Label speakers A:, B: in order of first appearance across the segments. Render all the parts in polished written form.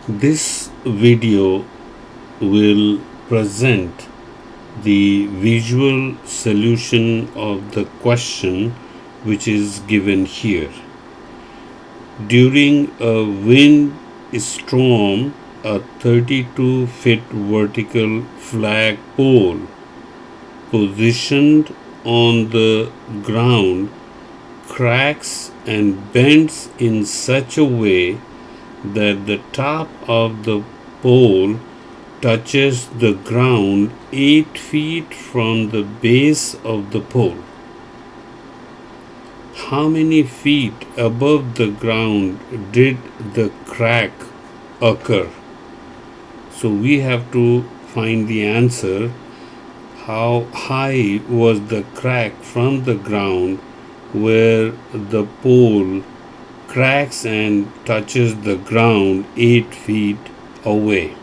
A: This video will present the visual solution of the question which is given here. During a wind storm, a 32-foot vertical flag pole positioned on the ground cracks and bends in such a way that the top of the pole touches the ground 8 feet from the base of the pole. How many feet above the ground did the crack occur? So we have to find the answer. How high was the crack from the ground where the pole cracks and touches the ground 8 feet away?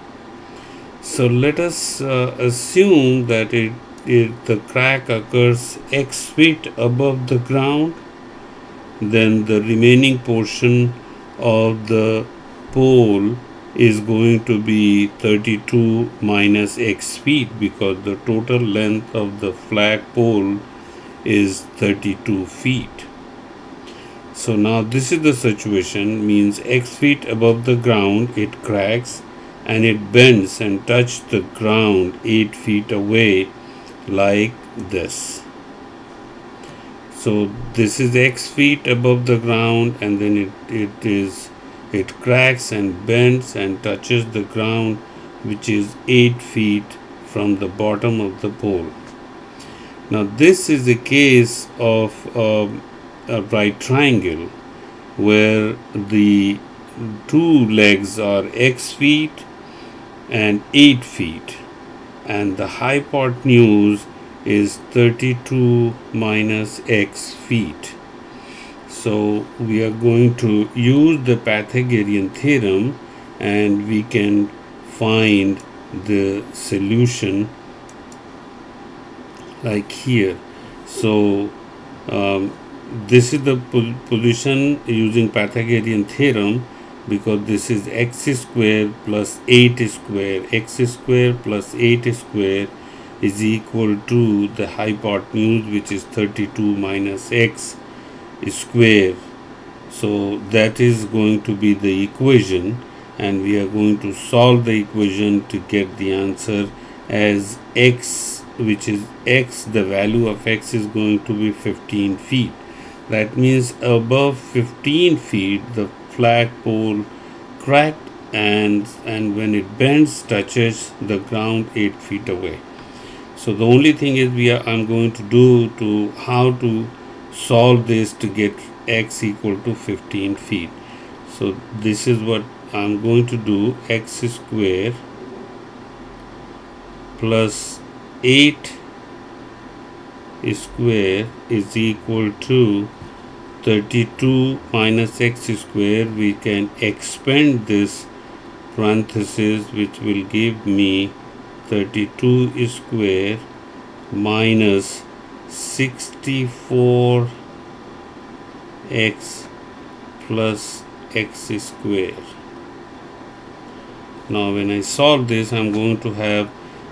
A: So let us assume that the crack occurs x feet above the ground. Then the remaining portion of the pole is going to be 32 minus x feet, because the total length of the flagpole is 32 feet. So now this is the situation, means x feet above the ground it cracks and it bends and touches the ground 8 feet away like this. So this is x feet above the ground, and then it cracks and bends and touches the ground, which is 8 feet from the bottom of the pole. Now this is a case of a right triangle where the two legs are x feet and 8 feet, and the hypotenuse is 32 minus x feet. So we are going to use the Pythagorean theorem and we can find the solution like here. So this is the position using Pythagorean theorem, because this is x square plus 8 square. X square plus 8 square is equal to the hypotenuse, which is 32 minus x square. So that is going to be the equation, and we are going to solve the equation to get the answer as x, which is x, the value of x is going to be 15 feet. That means above 15 feet the flagpole cracked, and when it bends touches the ground 8 feet away. So the only thing is I'm going to do to how to solve this to get x equal to 15 feet. So this is what I'm going to do. X square plus 8 square is equal to 32 minus x square. We can expand this parenthesis, which will give me 32 square minus 64 x plus x square. Now when I solve this, I'm going to have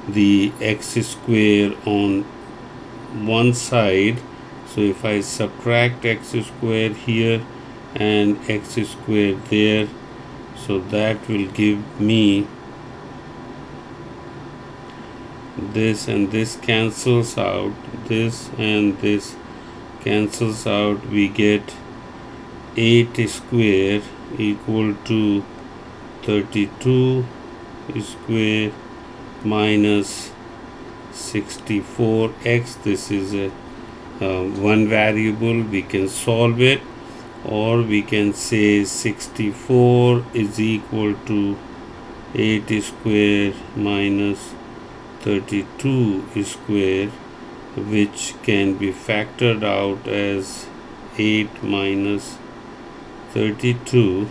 A: the x square on one side. So if I subtract x square here and x square there, so that will give me this, and this cancels out, this and this cancels out. We get 8 square equal to 32 square minus 64x. This is a one variable. We can solve it, or we can say 64 is equal to 8 square minus 32 square, which can be factored out as 8 minus 32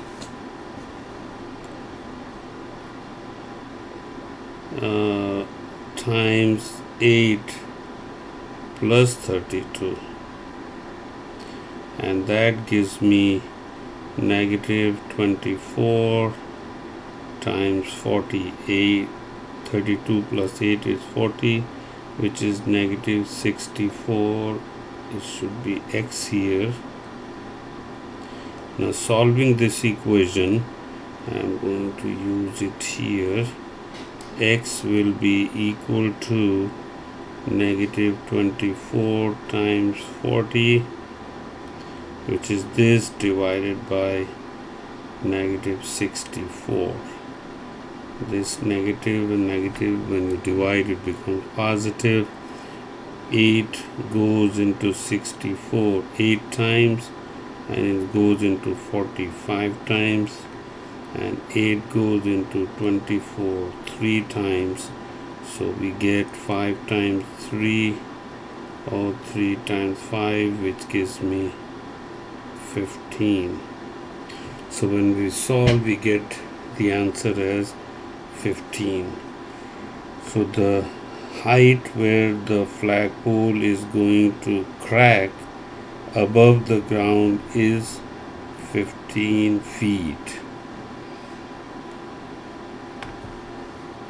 A: times 8 plus 32, and that gives me negative 24 times 48. 32 plus 8 is 40, which is negative 64. It should be x here. Now solving this equation, I am going to use it here. X will be equal to negative 24 times 40, which is this divided by negative 64. This negative and negative, when you divide, it becomes positive. 8 goes into 64 8 times, and it goes into 45 times, and 8 goes into 24 3 times. So we get 5 times 3 or 3 times 5, which gives me 15. So when we solve, we get the answer as 15. So the height where the flagpole is going to crack above the ground is 15 feet.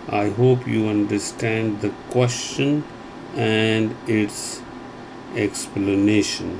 A: I hope you understand the question and its explanation.